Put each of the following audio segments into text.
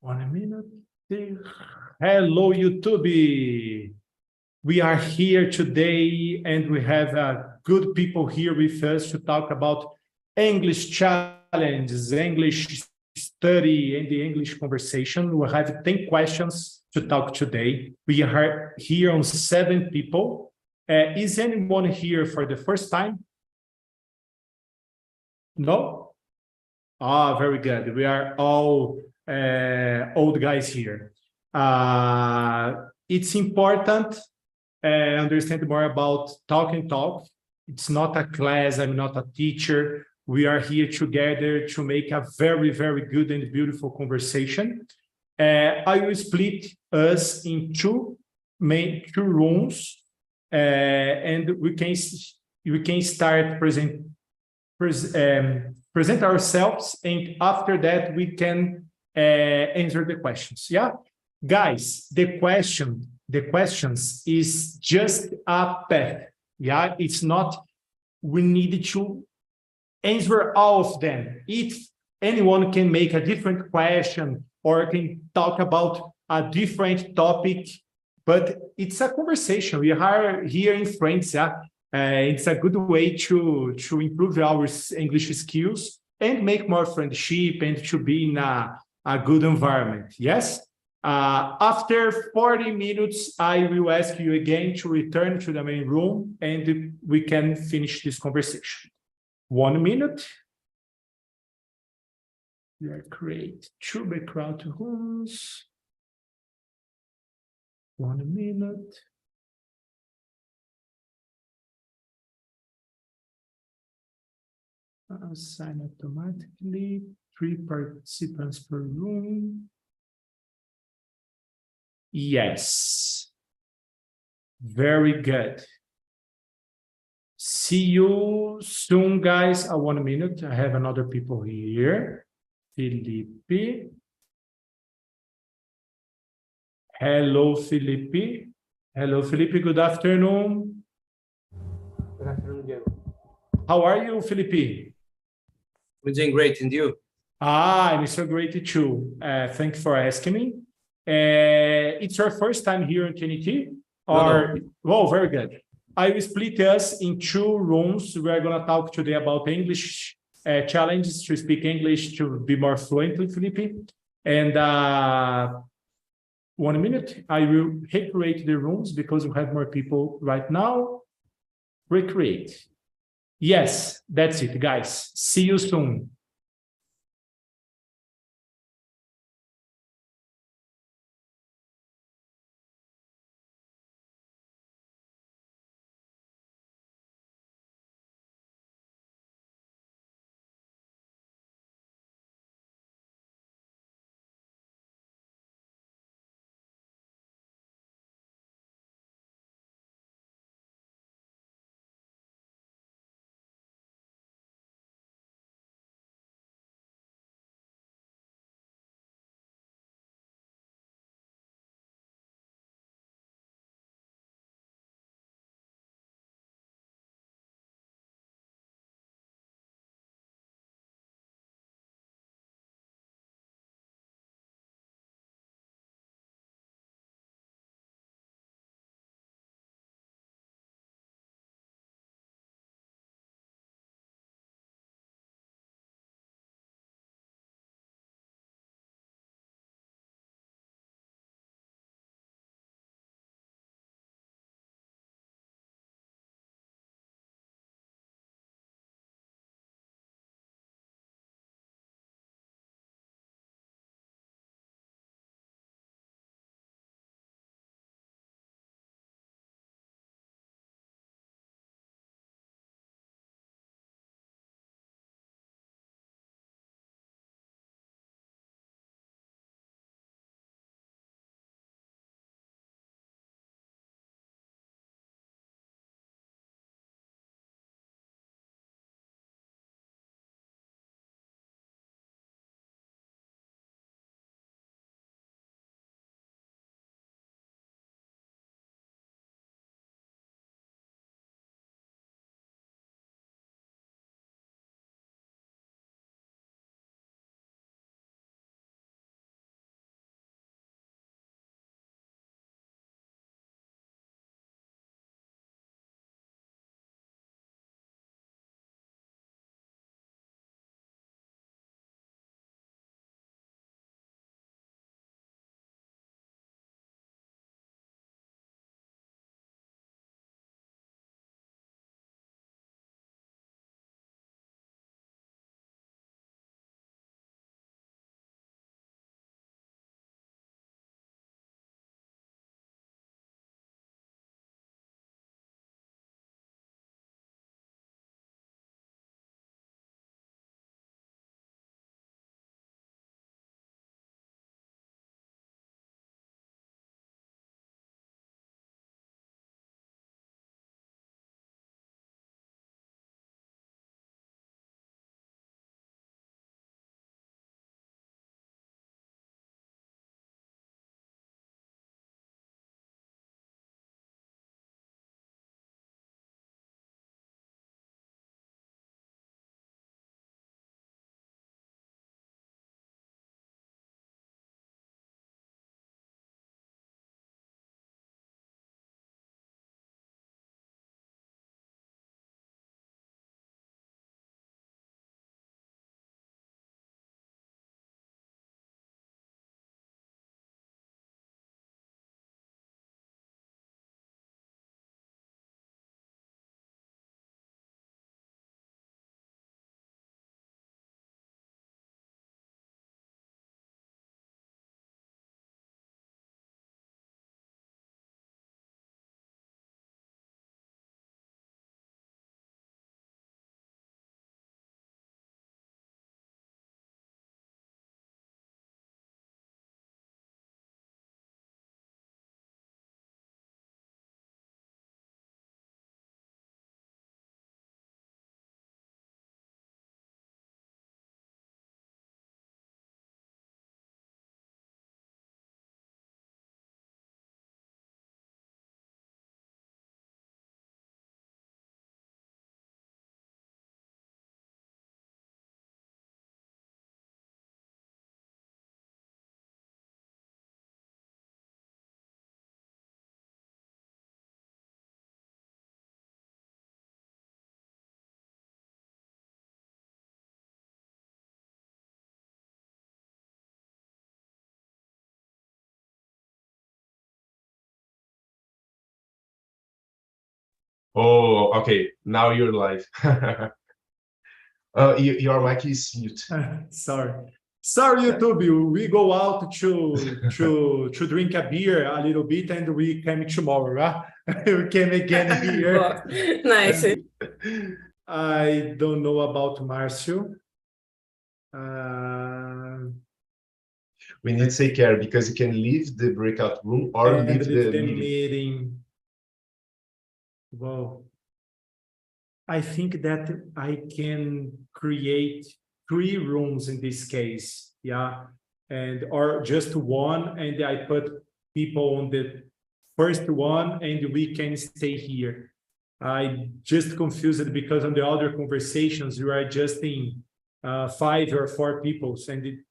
1 minute. Hello, YouTube. We are here today and we have good people here with us to talk about English challenges, English study, and the English conversation. We have 10 questions to talk today. We are here on 7 people. Is anyone here for the first time? No? Ah, very good. We are all old guys here. It's important understand more about Talk and Talk. It's not a class. I'm not a teacher. We are here together to make a very, very good and beautiful conversation. I will split us in two rooms, and we can start present ourselves, and after that we can answer the questions. Yeah, guys, the questions is just a path. Yeah, it's not we need to answer all of them. If anyone can make a different question or can talk about a different topic, but it's a conversation. We are here in France. Yeah, it's a good way to improve our English skills and make more friendship and to be in a good environment. Yes. After 40 minutes, I will ask you again to return to the main room and we can finish this conversation. 1 minute. We are create 2 background rooms. 1 minute. Assign automatically 3 participants per room. Yes. Very good. See you soon, guys. 1 minute. I have another people here. Felipe. Hello, Felipe. Hello, Felipe. Good afternoon. Good afternoon, Diego. How are you, Felipe? We're doing great, and you? I'm so great too. Thanks for asking me. It's your first time here in TNT? Or, no. Oh, very good. I will split us in 2 rooms. We're going to talk today about English challenges to speak English to be more fluently, Felipe. And 1 minute, I will recreate the rooms because we have more people right now. Recreate. Yes, that's it, guys. See you soon. Oh, okay. Now you're live. Your mic is mute. Sorry, YouTube. We go out to drink a beer a little bit, and we come tomorrow. We came again here. Nice. I don't know about Marcio. We need to take care because you can leave the breakout room or and leave the the meeting. meeting. Well, I think that I can create 3 rooms in this case, yeah, and or just one, and I put people on the first one, and we can stay here. I just confused because on the other conversations you are adjusting 5 or 4 people, and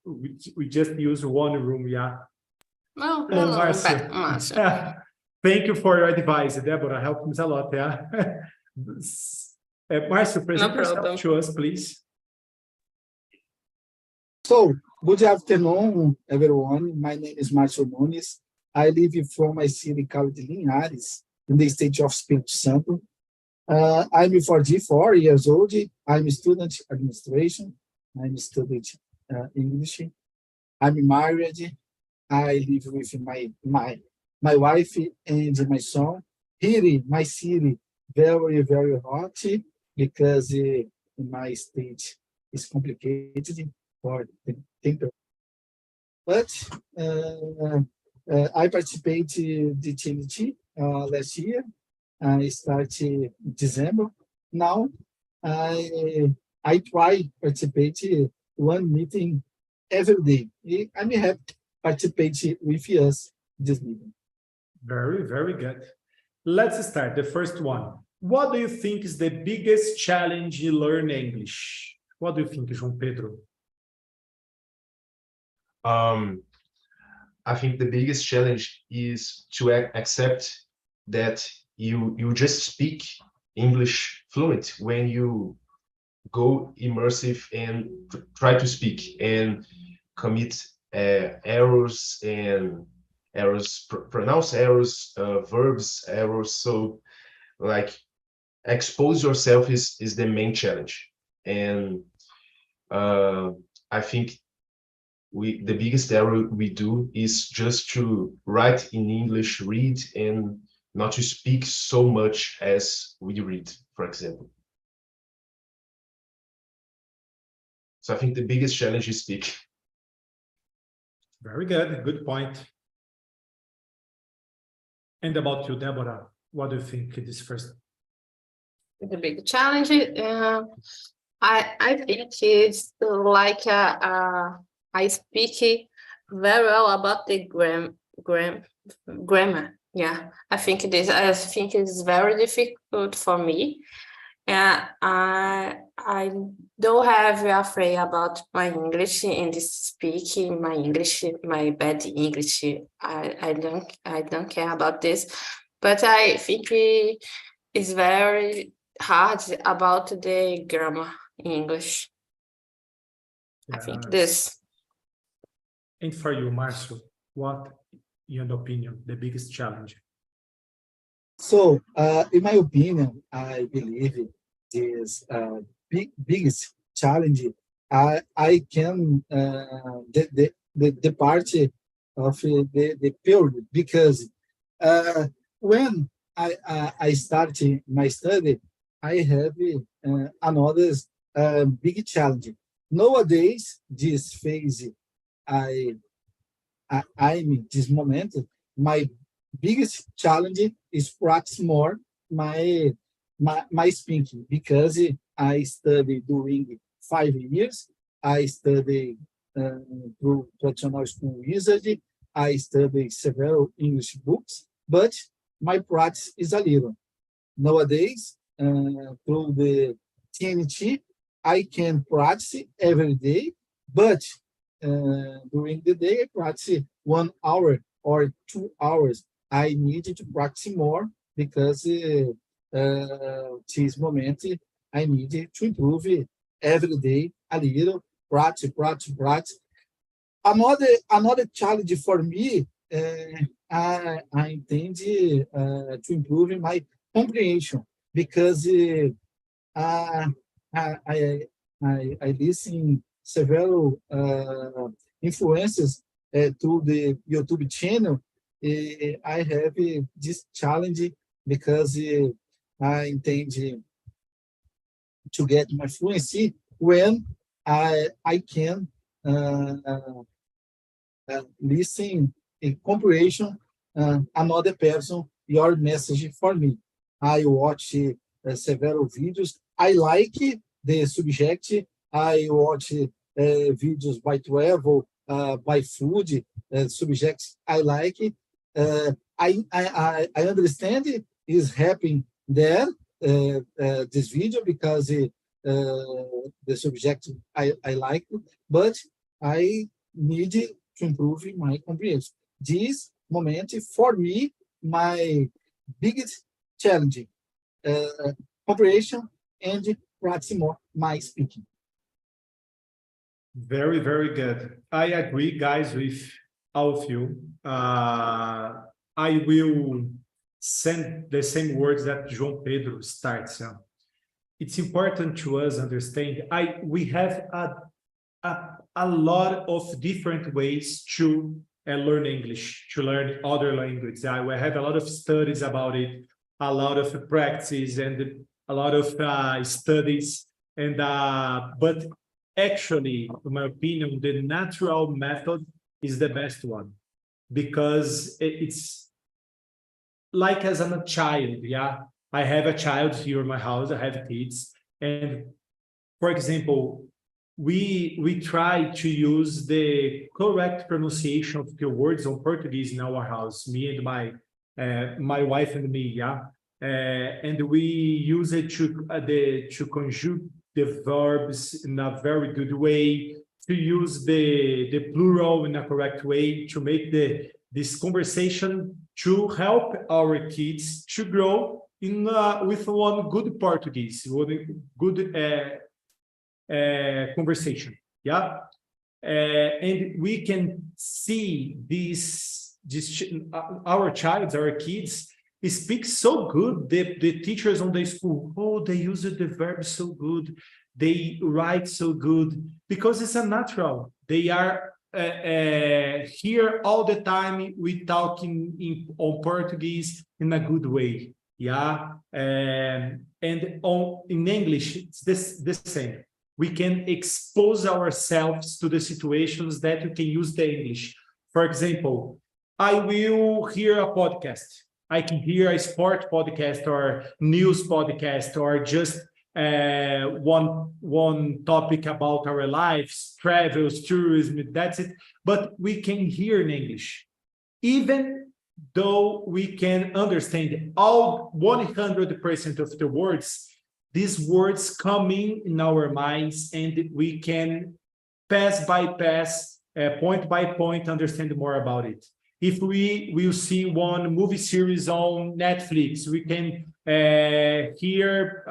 we just use one room, yeah. No, Marcio. Thank you for your advice, Deborah. Helped me a lot, yeah. Marcio, present yourself to us, please. So, good afternoon, everyone. My name is Marcio Nunes. I live from my city called Linhares, in the state of Espírito Santo. I'm 44 years old. I'm a student administration. I'm a student English. I'm married. I live with my wife and my son. Here, my city, very, very hot because my state is complicated for the temperature. But I participated the TNT last year. I started December. Now I try participate one meeting every day. I'm happy to participate with us this meeting. Very, very good. Let's start. The first one. What do you think is the biggest challenge in learning English? What do you think, João Pedro? I think the biggest challenge is to accept that you just speak English fluent when you go immersive and try to speak and commit errors and pronounce errors, verbs errors. So like expose yourself is the main challenge. And I think the biggest error we do is just to write in English, read, and not to speak so much as we read, for example. So I think the biggest challenge is speak. Very good. Good point. And about you, Deborah, what do you think this first? The big challenge, I think it's like I speak very well about the grammar. Yeah, I think it's very difficult for me. And I don't have afraid about my English and speaking my English, my bad English. I don't care about this, but I think it's very hard about the grammar in English. Yes. I think this. And for you, Marcio, what, in your opinion, the biggest challenge? So, in my opinion, I believe this biggest challenge. I can the part of the period, because when I started my study, I have another big challenge. Nowadays, this phase I'm in this moment, my biggest challenge is practice more my speaking, because I studied during 5 years. I studied through traditional school wizard. I studied several English books, but my practice is a little. Nowadays, through the TNT, I can practice every day, but during the day, I practice 1 hour or 2 hours. I need to practice more because this moment I need to improve every day a little, practice. Another challenge for me, I intend to improve my comprehension. because I, I listen several influences to the YouTube channel. I have this challenge because I intend to get my fluency when I can listen in comprehension another person your message for me. I watch several videos. I like the subject. I watch videos by travel, by food subjects I like. I understand it is happening there, this video, because the subject I like, but I need to improve my comprehension. This moment, for me, my biggest challenge, comprehension and practice more my speaking. Very, very good. I agree, guys, with all of you. I will send the same words that João Pedro starts. It's important to us understand. We have a lot of different ways to learn English, to learn other languages. We have a lot of studies about it, a lot of practice, and a lot of studies. And but actually, in my opinion, the natural method is the best one, because it's like as a child. Yeah, I have a child here in my house. I have kids, and for example, we try to use the correct pronunciation of the words on Portuguese in our house. Me and my wife and me. Yeah, and we use it to conjugate the verbs in a very good way, to use the plural in a correct way, to make this conversation to help our kids to grow in with one good Portuguese, one good conversation. Yeah, and we can see our kids speak so good. The teachers on the school, they use the verb so good, they write so good, because it's a natural. They are here all the time. We talk on Portuguese in a good way. Yeah, and in English it's the same. We can expose ourselves to the situations that we can use the English. For example, I will hear a podcast. I can hear a sport podcast or news podcast, or just one topic about our lives, travels, tourism, that's it. But we can hear in English. Even though we can understand all 100% of the words, these words come in our minds, and we can pass by pass, point by point, understand more about it. If we will see one movie series on Netflix, we can hear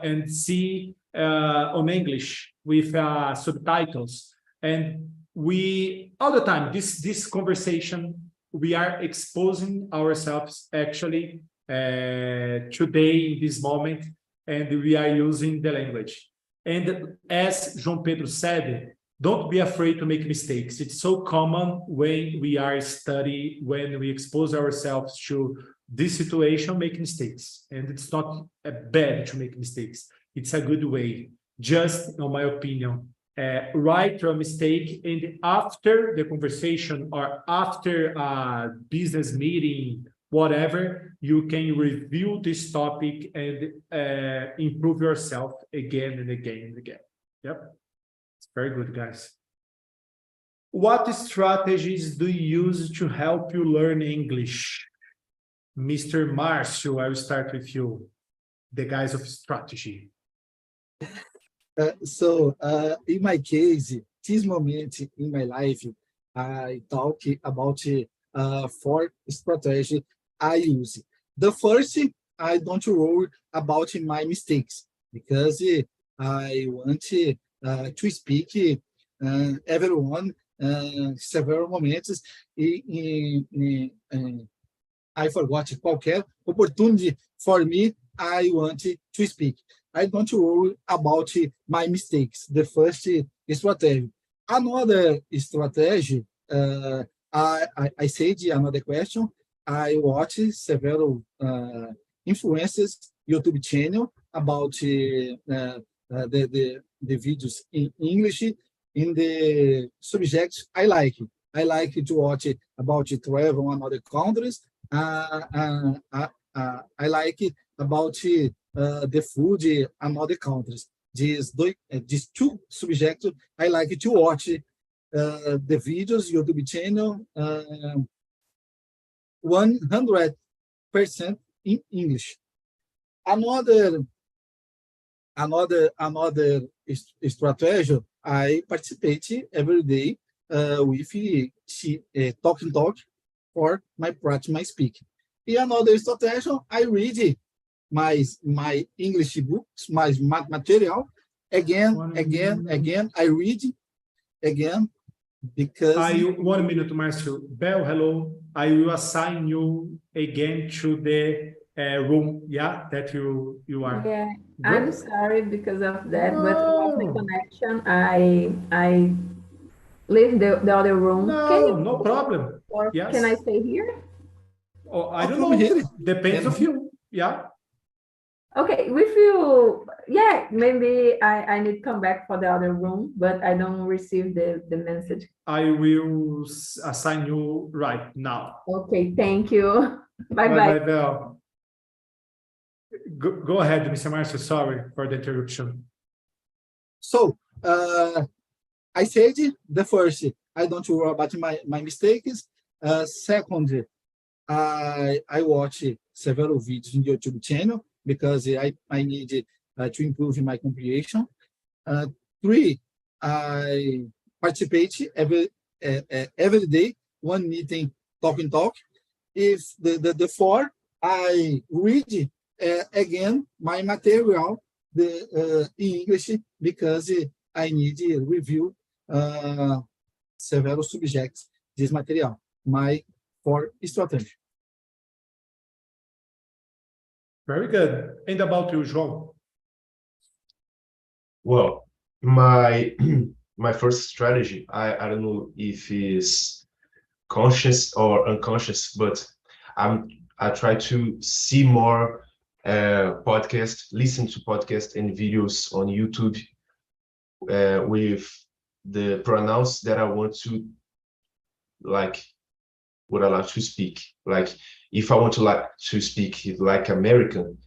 and see on English with subtitles. And we, all the time, this conversation, we are exposing ourselves actually today, in this moment, and we are using the language. And as João Pedro said, don't be afraid to make mistakes. It's so common when we are studying, when we expose ourselves to this situation, make mistakes. And it's not bad to make mistakes. It's a good way. Just, in my opinion, write a mistake, and after the conversation or after a business meeting, whatever, you can review this topic and improve yourself again and again and again. Yep. It's very good, guys. What strategies do you use to help you learn English? Mr. Marcio, I will start with you, the guys of strategy. In my case, this moment in my life, I talk about 4 strategies I use. The first, I don't worry about my mistakes, because I want to speak everyone several moments. I forgot qualquer opportunity for me. I want to speak. I don't worry about my mistakes. The first strategy. Another strategy, I said another question. I watch several influencers YouTube channel about the videos in English in the subjects I like. I like to watch about travel in other countries. I like about the food in other countries. These two subjects I like to watch the videos YouTube channel 100% in English. Another strategy, I participate every day with TALKNTALK for my practice, my speaking. And another strategy, I read my English books, my material again. I read again because 1 minute, Marcio. Bell, hello. I will assign you again to the room, yeah, that you are. Yeah, Good. I'm sorry because of that, but about the connection, I leave the other room. No problem. Or Yes. can I stay here? Oh, I don't from know. here. Depends of you. Yeah. Okay, with you, yeah, maybe I need to come back for the other room, but I don't receive the message. I will assign you right now. Okay, thank you. Bye-bye. Bye, Bell. Go ahead, Mr. Marcio. Sorry for the interruption. So I said the first, I don't worry about my mistakes. Second, I watch several videos in YouTube channel because I need to improve my comprehension. 3, I participate every day, one meeting, TALK. If the 4, I read again my material in English because I need to review several subjects this material. My 4 strategy. Very good. And about you, João? Well, my my first strategy, I don't know if it's conscious or unconscious, but I try to see more podcasts, listen to podcasts and videos on YouTube with the pronouns that I want to would I like to speak. Like if I want to speak like American,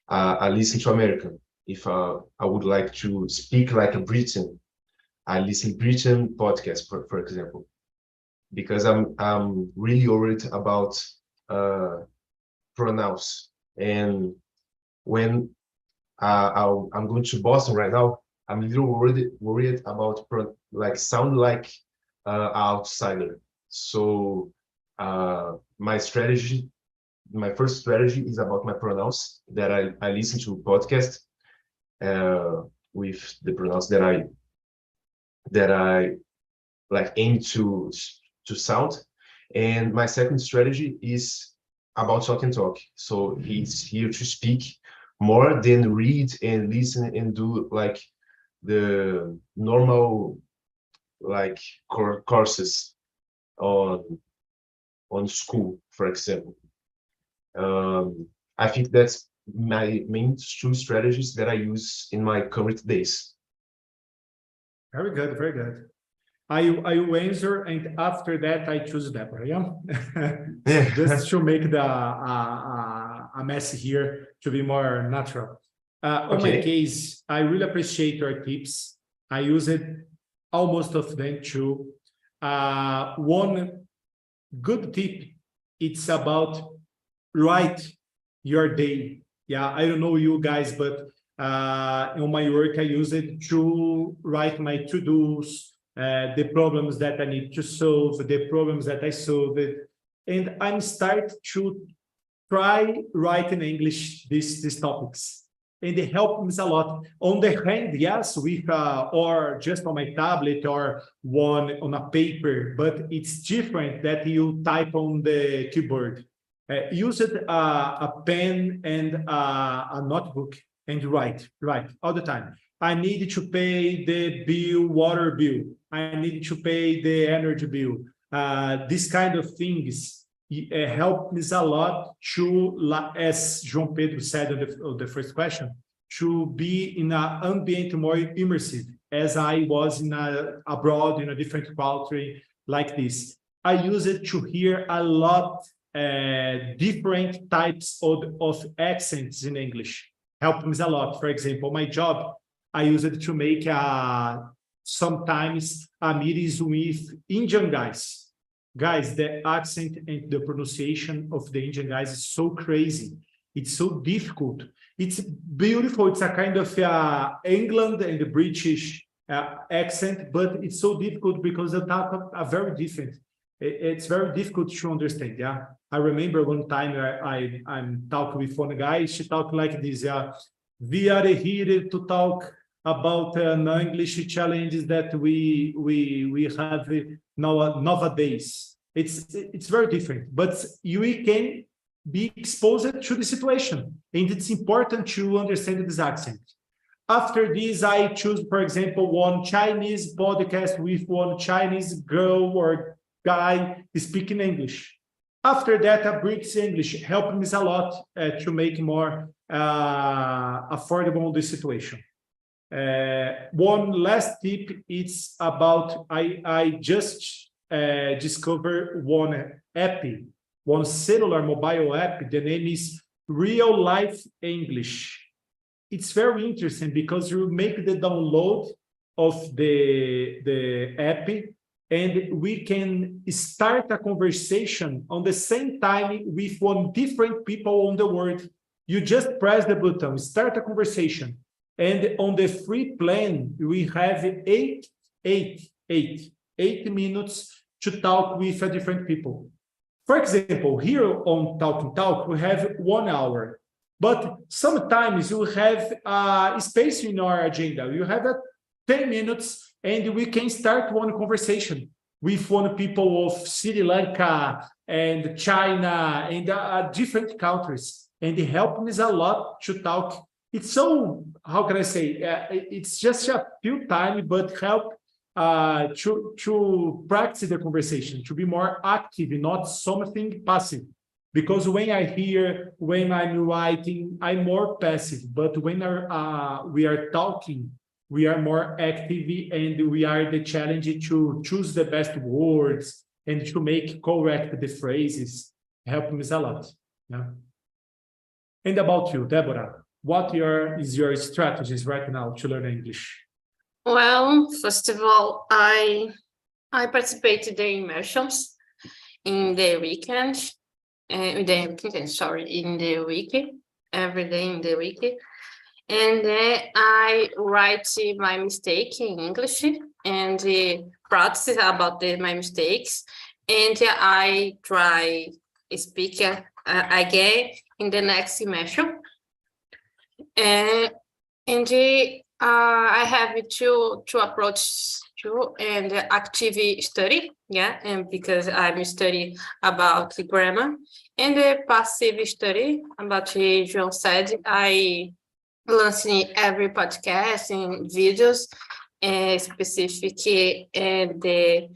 I listen to American. If I would like to speak like a Briton, I listen Britain podcast, for example, because I'm really worried about pronouns. And when I'm going to Boston right now, I'm a little worried about sound like outsider. So my first strategy is about my pronouns, that I listen to podcasts with the pronouns that I like aim to sound. And my second strategy is about TALK. So he's here to speak more than read and listen and do like the normal like courses on school, for example. I think that's my main 2 strategies that I use in my current days. Very good, very good. I will answer, and after that, I choose Deborah, yeah? Just to make a mess here to be more natural. On my case, I really appreciate your tips. I use it almost of them too. One good tip, it's about write your day. Yeah, I don't know you guys, but on my work, I use it to write my to-dos, the problems that I need to solve, the problems that I solved, and I'm start to try write in English these topics, and it helps me a lot. On the hand, yes, with or just on my tablet or one on a paper, but it's different that you type on the keyboard. Use a pen and a notebook and write all the time. I need to pay the bill, water bill. I need to pay the energy bill. These kind of things help me a lot to, as João Pedro said on the first question, to be in an ambient more immersive, as I was abroad in a different country like this. I use it to hear a lot different types of accents in English. Help me a lot. For example, my job, I use it to make sometimes meetings with Indian guys. Guys, the accent and the pronunciation of the Indian guys is so crazy. It's so difficult. It's beautiful. It's a kind of England and the British accent, but it's so difficult because the talk are very different. It's very difficult to understand. Yeah, I remember one time I'm talking with one guy. She talked like this. Yeah, we are here to talk about English challenges that we have nowadays. It's very different, but we can be exposed to the situation, and it's important to understand this accent. After this, I choose, for example, one Chinese podcast with one Chinese girl or guy speaking English. After that, a British English helped me a lot to make more affordable the situation. One last tip, it's about, I just discovered one app, one cellular mobile app. The name is Real Life English. It's very interesting because you make the download of the app, and we can start a conversation on the same time with one different people on the world. You just press the button, start a conversation. And on the free plan, we have 8 minutes to talk with different people. For example, here on TALKNTALK, we have 1 hour. But sometimes you have space in our agenda. You have 10 minutes, and we can start one conversation with one people of Sri Lanka and China and different countries. And it helps me a lot to talk. It's so, how can I say, it's just a few time, but help to practice the conversation, to be more active, not something passive. Because when I'm writing, I'm more passive. But when we are talking, we are more active, and we are the challenge to choose the best words and to make correct the phrases. Help me a lot. Yeah. And about you, Deborah, what is your strategies right now to learn English? Well, first of all, I participated in immersions in the weekend. In the week, every day in the week. And then I write my mistake in English and practice about my mistakes. And I try speak again in the next immersion. And I have to approach to and active study, yeah, and because I'm studying about the grammar, and the passive study about João said, I listen every podcast and videos specific, and the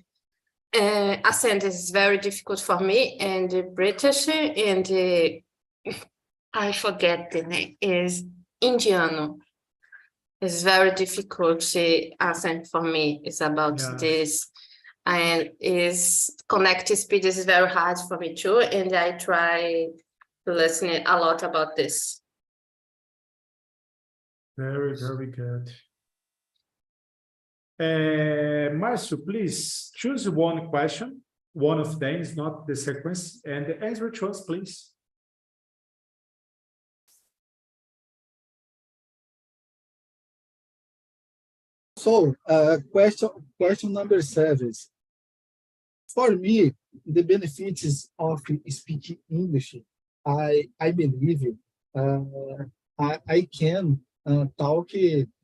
accent is very difficult for me, and the British, and I forget the name, is Indiano. It's very difficult accent for me. It's about this, and is connected speed is very hard for me too. And I try to listen a lot about this. Very, very good. Marcio, please choose one question. One of them is not the sequence, and answer to us, please. So, question number 7. For me, the benefits of speaking English, I believe I can talk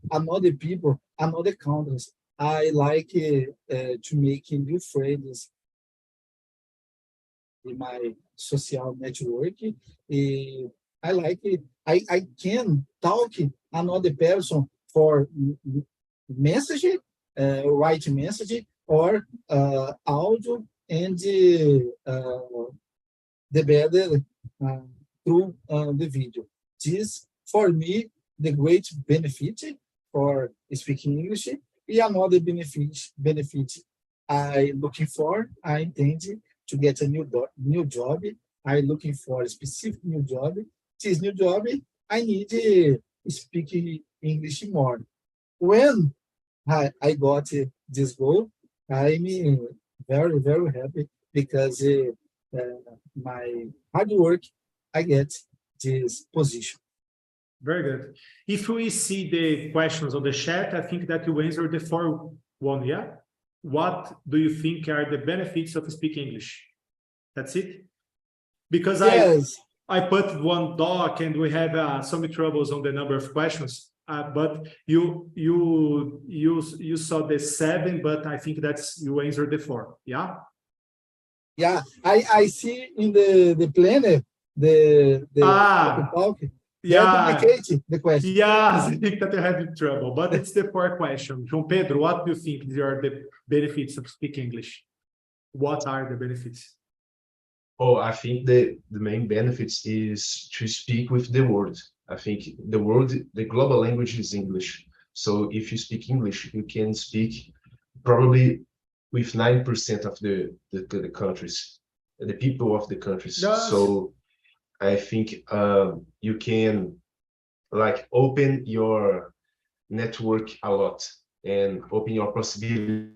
another people, another countries. I like to make new friends. in my social network. I like it. I can talk another person for message, write message, or audio, and the better through the video. This, for me, the great benefit for speaking English. And another benefit I looking for, I intend to get a new job. I looking for a specific new job. This new job, I need to speak English more. When I got this goal, I'm very, very happy because my hard work, I get this position. Very good. If we see the questions on the chat, I think that you answered the fourth one, yeah? What do you think are the benefits of speaking English? That's it? Because Yes. I put one doc and we have some troubles on the number of questions, but you saw the 7, but I think that's you answered the 4, yeah? Yeah, I see in the planner, the talk, yeah. duplicate the question. Yes, I think that you have trouble, but it's the 4th question. João Pedro, what do you think are the benefits of speaking English? What are the benefits? Oh, I think the main benefits is to speak with the world. I think the global language is English. So if you speak English, you can speak probably with 9% of the countries, the people of the countries. Yes. So I think you can like open your network a lot and open your possibilities,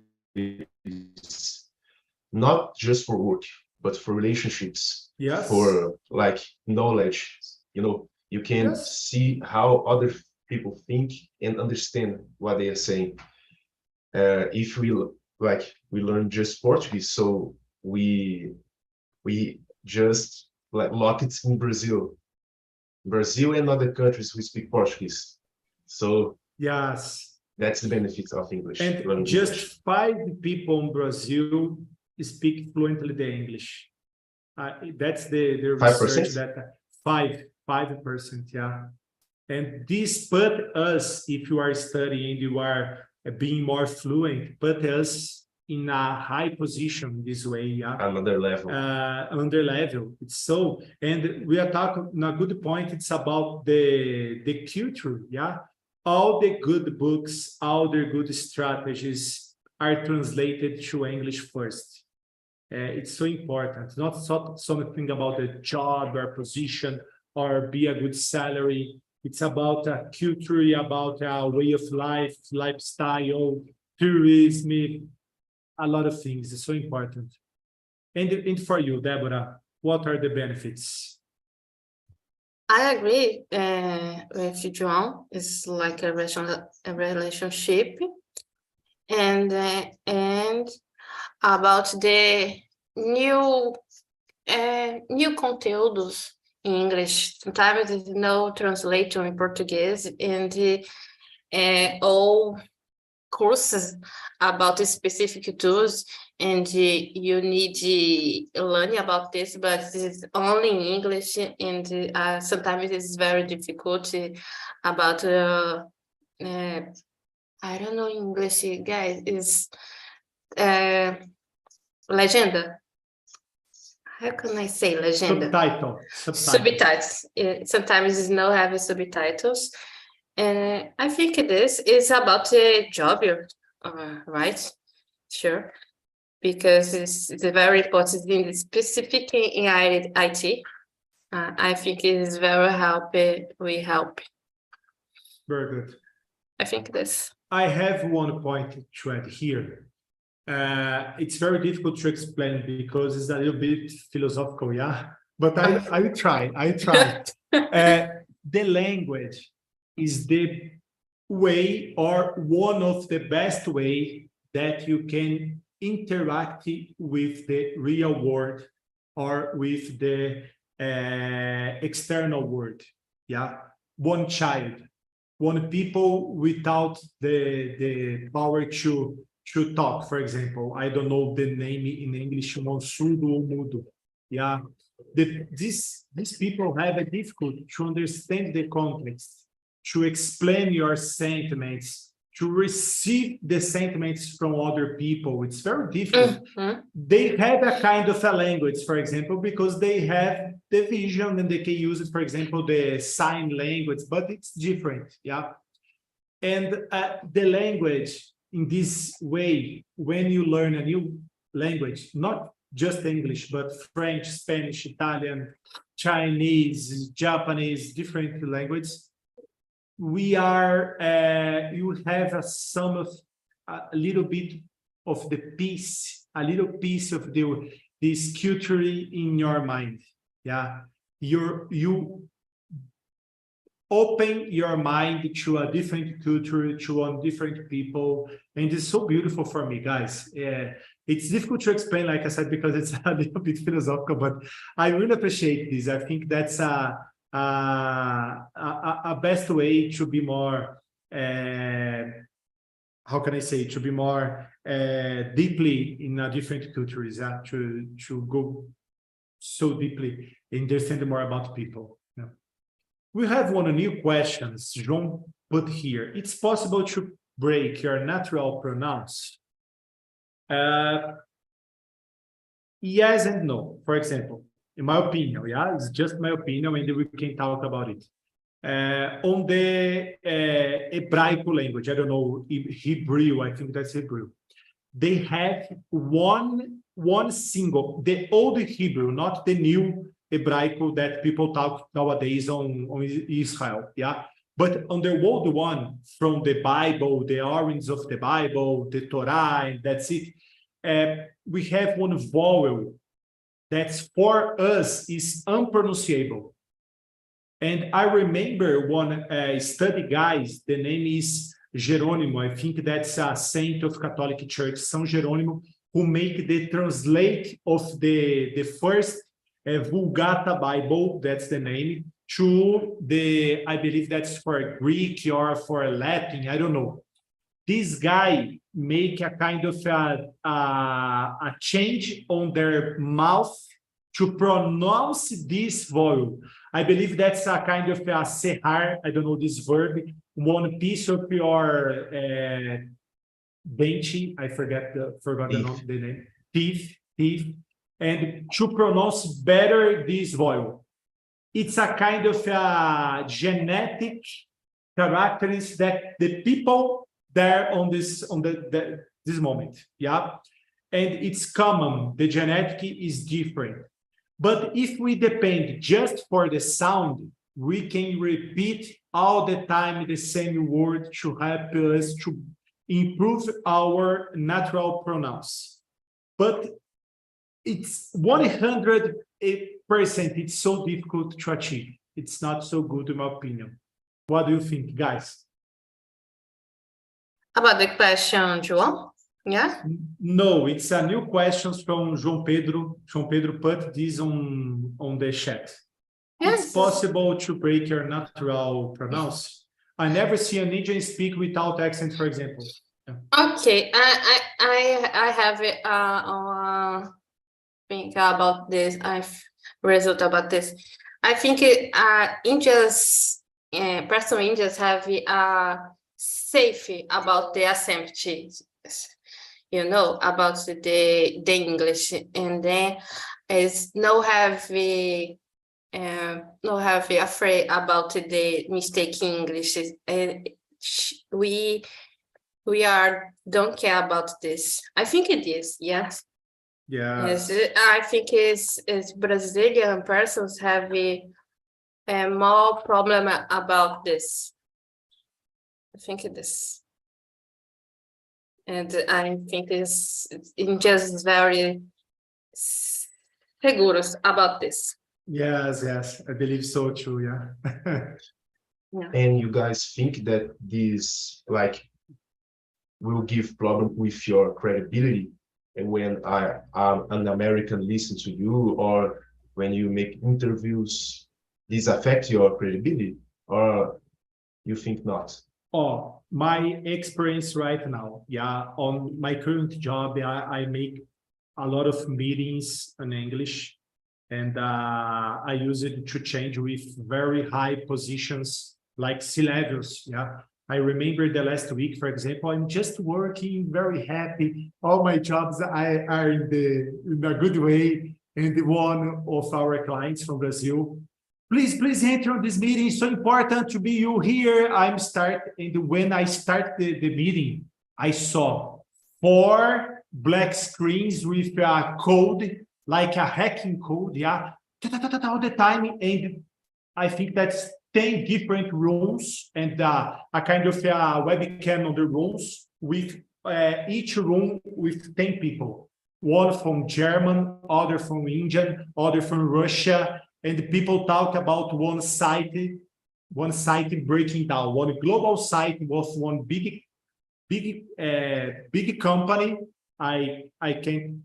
not just for work, but for relationships, Yes. for like knowledge. You know, you can see how other people think and understand what they are saying. If we learn just Portuguese, so we just like lock it in Brazil and other countries who speak Portuguese. So yes, that's the benefit of English. And just 5 people in Brazil speak fluently the English. That's the research 5%? that 5%, yeah. And this put us, if you are studying, you are being more fluent, put us in a high position this way, yeah. Another level. Under level. It's so, and we are talking a good point. It's about the culture, yeah. All the good books, all the good strategies are translated to English first. It's so important. Not something about the job or position or be a good salary. It's about a culture, about a way of life, lifestyle, tourism, a lot of things. It's so important. And for you, Deborah, what are the benefits? I agree with João. It's like a relationship, and about the new conteúdos in English. Sometimes there's no translator in Portuguese, and all courses about specific tools, and you need to learn about this, but it's only in English, and sometimes it's very difficult about I don't know English, guys, is legenda. How can I say legenda? Subtitles. Sometimes it's not having subtitles. And I think this is about the job, right? Sure. Because it's very important in the specific in IT. I think it is very we help. Very good. I think this. I have one point to add here. It's very difficult to explain because it's a little bit philosophical, yeah? But I try. The language is the way or one of the best way that you can interact with the real world or with the external world, yeah? One child, one people without the power to talk, for example. I don't know the name in English, surdo or mudo. Yeah, these people have a difficulty to understand the context, to explain your sentiments, to receive the sentiments from other people. It's very difficult. They have a kind of a language, for example, because they have the vision and they can use it, for example, the sign language, but it's different. Yeah. And the language in this way, when you learn a new language, not just English, but French, Spanish, Italian, Chinese, Japanese, different languages, you have a little bit of the piece, a little piece of this culture in your mind. Yeah, you open your mind to a different culture, to different people, and it's so beautiful for me, guys. It's difficult to explain, like I said, because it's a little bit philosophical, but I really appreciate this. I think that's a best way to be more, how can I say, to be more deeply in different cultures, to go so deeply, understand more about people. Yeah. We have one new questions João put here. It's possible to break your natural pronouns? Yes and no. For example, in my opinion, yeah, it's just my opinion, and we can talk about it. On the Hebraic language, I don't know, Hebrew, I think that's Hebrew. They have one single, the old Hebrew, not the new Hebraic that people talk nowadays on Israel, yeah. But on the old one, from the Bible, the origins of the Bible, the Torah, and that's it. We have one vowel that's for us is unpronounceable. And I remember one study guys, the name is Jerônimo. I think that's a saint of Catholic Church, São Jerônimo, who make the translate of the first Vulgata Bible, that's the name, to I believe that's for Greek or for Latin, I don't know. This guy make a kind of a change on their mouth to pronounce this vowel. I believe that's a kind of a serrar, I don't know this verb, one piece of your dente, I forgot the name, teeth, and to pronounce better this vowel. It's a kind of a genetic characteristics that the people there on this moment, yeah, and it's common. The genetic is different, but if we depend just for the sound, we can repeat all the time the same word to help us to improve our natural pronouns. But it's 100%. It's so difficult to achieve. It's not so good, in my opinion. What do you think, guys? About the question, João? Yeah? No, it's a new question from João Pedro. João Pedro put this on the chat. Yes. It's possible to break your natural pronouns. I never see an Indian speak without accent, for example. Yeah. Okay, I have think about this. I've result about this. I think Indians, person Indians have safe about the assumptions, you know, about the English, and then is no have afraid about the mistake in English. We don't care about this. I think it is, yes. Yeah. Yes, I think it's Brazilian persons have a more problem about this. I think it is. And I think it's just very seguros about this. Yes, I believe so too, yeah. Yeah. And you guys think that this will give problem with your credibility? And when an American listen to you, or when you make interviews, this affect your credibility, or you think not? Oh, my experience right now, yeah, on my current job, I make a lot of meetings in English, And I use it to change with very high positions like C-levels. Yeah. I remember the last week, for example, I'm just working, very happy. All my jobs are in a good way. And one of our clients from Brazil, please enter on this meeting. It's so important to be you here. And when I start the meeting, I saw 4 black screens with a code, like a hacking code, yeah, all the time. And I think that's 10 different rooms and a kind of a webcam on the rooms with each room with 10 people. One from German, other from Indian, other from Russia. And people talk about one site breaking down. One global site was one big company. I can't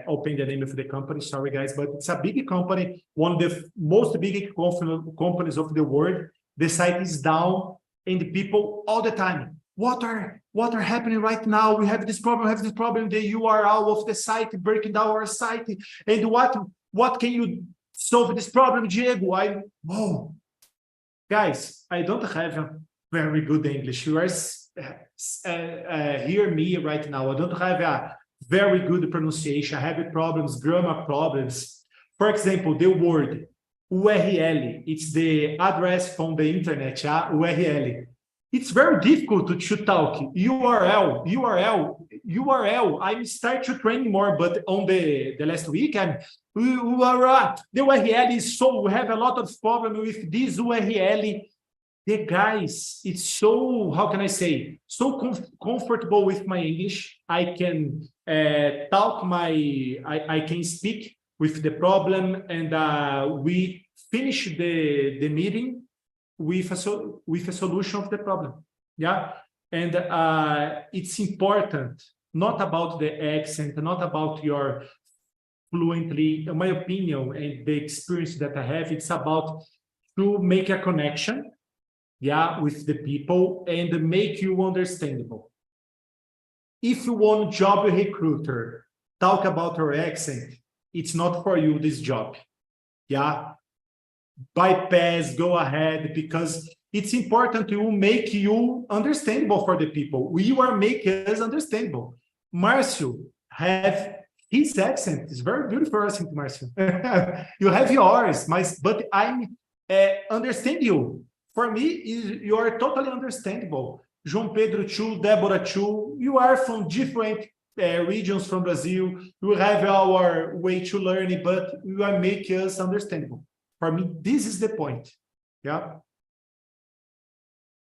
open the name of the company, sorry guys, but it's a big company, one of the most big companies of the world. The site is down, and the people all the time, what are happening right now? We have this problem, the URL of the site breaking down our site, and what can you solve this problem, Diego? Whoa, guys, I don't have a very good English. You are hear me right now. I don't have a very good pronunciation. I have problems, grammar problems. For example, the word URL, it's the address from the internet, yeah? URL. It's very difficult to talk. URL. I start to train more, but on the last week, the URL is so, we have a lot of problem with this URL. The guys, it's so, how can I say, so comfortable with my English. I can I can speak with the problem, and we finish the meeting with a solution of the problem. Yeah, and it's important, not about the accent, not about your fluently. In my opinion, and the experience that I have, it's about to make a connection, yeah, with the people and make you understandable. If you want job recruiter, talk about your accent, it's not for you, this job. Yeah, bypass, go ahead, because it's important to make you understandable for the people. We are making us understandable. Marcio have his accent. It's very beautiful accent, Marcio. You have yours, but I understand you. For me, you are totally understandable. João Pedro too, Deborah too. You are from different regions from Brazil. You have our way to learn, but you are making us understandable. For me, this is the point. Yeah.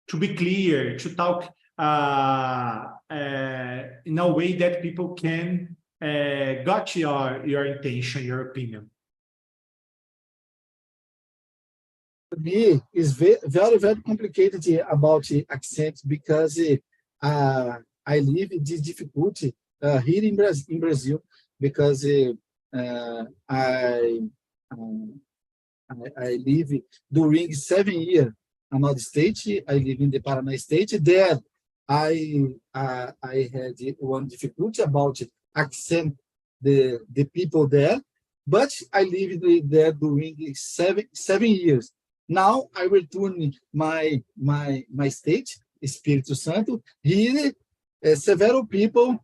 To be clear, to talk in a way that people can got your intention, your opinion. For me, it's very, very complicated about accent because I live in this difficulty here in Brazil because I live during 7 years another state. I live in the Paraná state. There, I had one difficulty about accent the people there, but I lived there during seven years. Now I return my state, Espírito Santo. Here, several people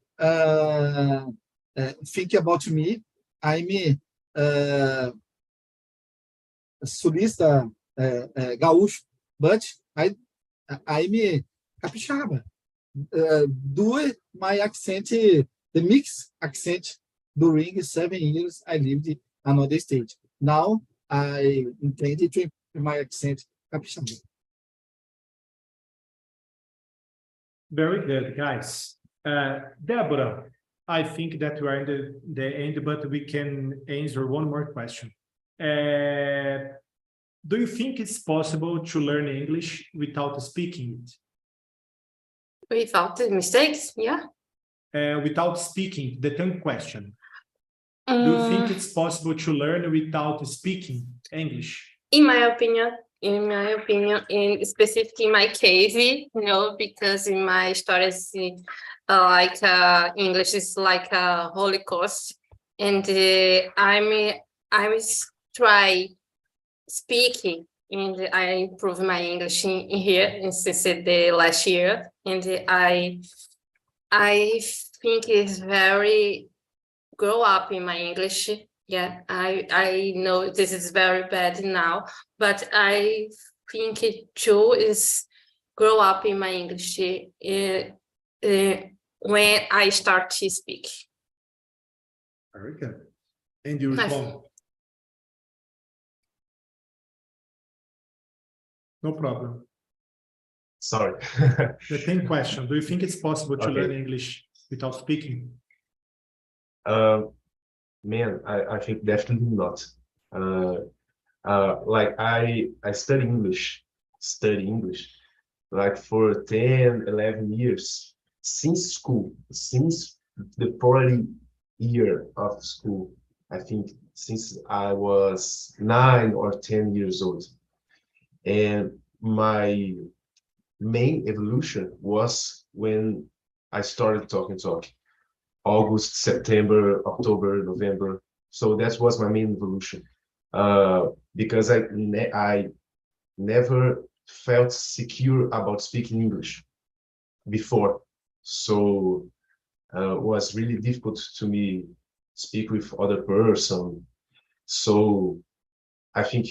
think about me. I'm sulista gaúcho, but I'm capixaba. Do my accent, the mixed accent during 7 years I lived in another state. Now I intend to my accent capixaba. Very good, guys. Deborah, I think that we are in the end, but we can answer one more question. Do you think it's possible to learn English without speaking it? Without the mistakes, yeah. Without speaking, the third question. Do you think it's possible to learn without speaking English? In my opinion, in specific in my case, no, because in my stories, English is like a Holocaust, and I'm I was try speaking and I improve my English in here since the last year, and I think it's very grow up in my English. Yeah, I know this is very bad now, but I think it too is grow up in my English when I start to speak. Very good. And you, João? No problem. Sorry. The 10th question. Do you think it's possible to learn English without speaking? Man, I think definitely not. Like I study English like for 10, 11 years since school, since the probably year of school. I think since I was 9 or 10 years old. And my main evolution was when I started TALK. August, September, October, November. So that was my main evolution. Because I never felt secure about speaking English before. So it was really difficult to me speak with other person. So I think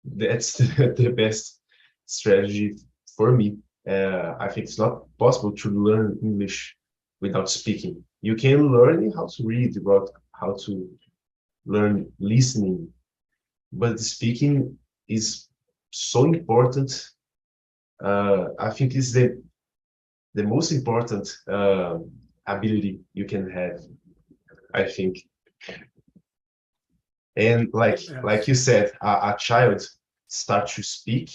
that's the best strategy for me. I think it's not possible to learn English without speaking. You can learn how to read, about how to learn listening, but speaking is so important. I think it's the most important ability you can have, I think. And like you said, a child starts to speak,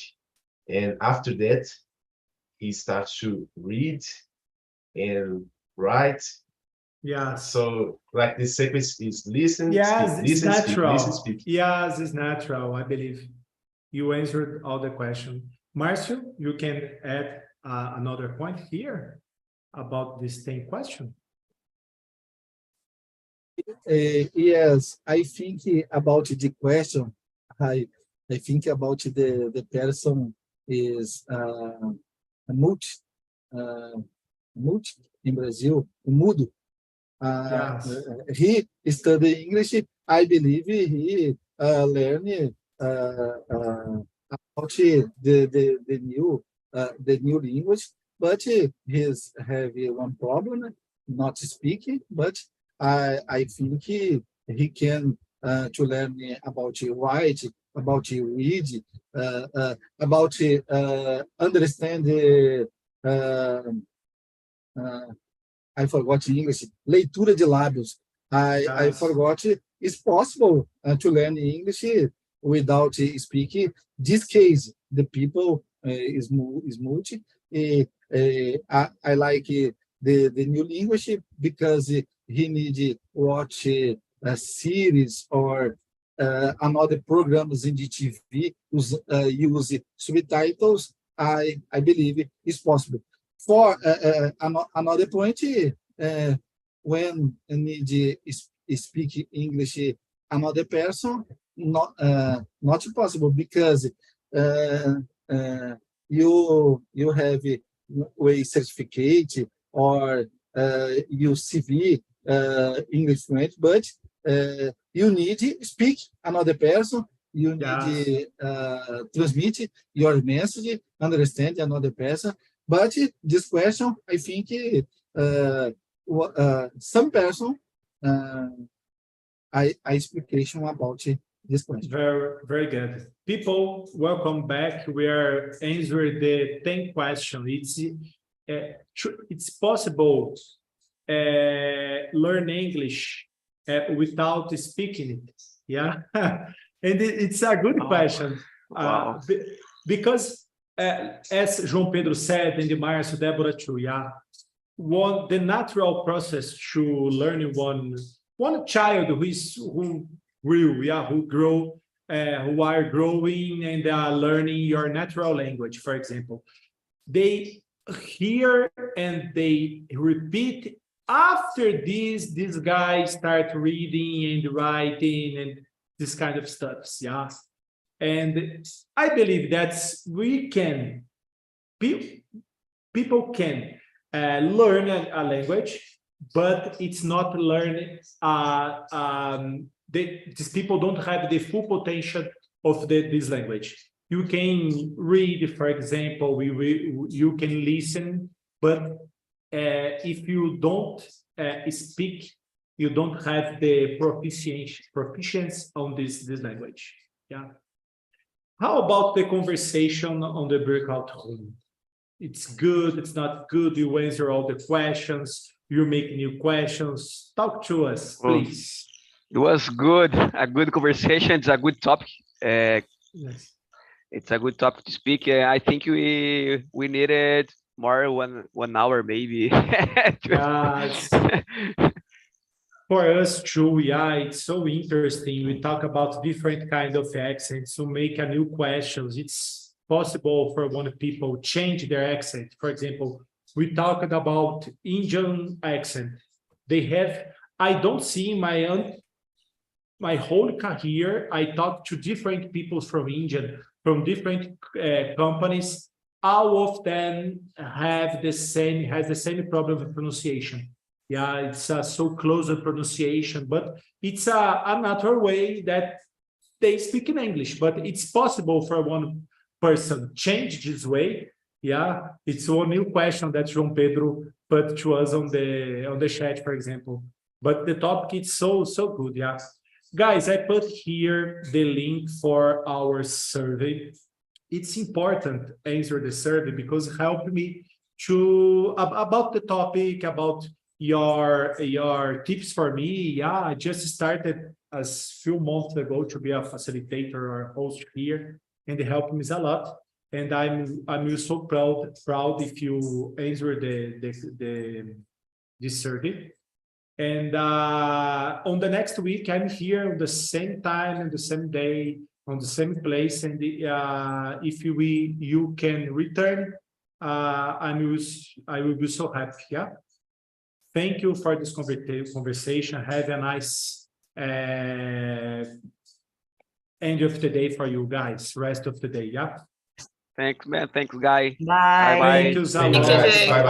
and after that, he starts to read and write. Yeah. So like the sequence is listen, yes, speak, it's listen, natural. speak, listen, speak. Yes, it's natural, I believe. You answered all the questions. Marcio, you can add another point here about this 10th question. Yes, I think about the question. I think about the person is mute in Brazil, mudo. Yes. He studied English. I believe he learned about the new language, but he's have one problem, not speaking. But I think he can to learn about write, about read, about understand I forgot English, leitura de lábios. I forgot it's possible to learn English without speaking. This case, the people is multi. I like the new language because he need watch a series or another programs in the TV use subtitles. I believe it's possible. For another point, when need speak English, another person not possible because you have a certificate or you CV English fluent, but you need to speak another person. You need transmit your message, understand another person. But this question, I think some person I explication about this question. Very, very good. People, welcome back. We are answering the 10th question. It's possible learn English without speaking it. Yeah, and it's a good question. Wow. Because as João Pedro said, and Marcio, Deborah too, yeah, the natural process to learning one child who are growing and learning your natural language, for example, they hear and they repeat. After this guys start reading and writing and this kind of stuffs. Yeah. And I believe that people can learn a language, but it's not learning. These people don't have the full potential of this language. You can read, for example, you can listen, but if you don't speak, you don't have the proficiency on this language. Yeah. How about the conversation on the breakout room? It's good, it's not good, you answer all the questions, you make new questions. Talk to us, please. It was good, a good conversation. It's a good topic. Yes. It's a good topic to speak. I think we needed more 1 hour maybe. Yes. For us too, yeah, it's so interesting. We talk about different kind of accents to make a new questions. It's possible for one people change their accent. For example, we talked about Indian accent. They have, I don't see my whole career, I talked to different people from India, from different companies. All of them has the same problem with pronunciation. Yeah, it's so close to pronunciation, but it's a natural way that they speak in English, but it's possible for one person change this way. Yeah, it's one new question that João Pedro put to us on the chat, for example. But the topic is so good. Yeah, guys, I put here the link for our survey. It's important to answer the survey because it helped me to about the topic, about your tips for me. Yeah, I just started a few months ago to be a facilitator or host here, and it helped me a lot. And I'm so proud if you answer this survey. And on the next week, I'm here on the same time and the same day on the same place. And if you can return, I will be so happy. Yeah. Thank you for this conversation. Have a nice end of the day for you guys. Rest of the day. Yeah. Thanks, man. Thanks, guy. Bye. Bye-bye. Thank you, Thank you, Zalora. Jay. Bye bye.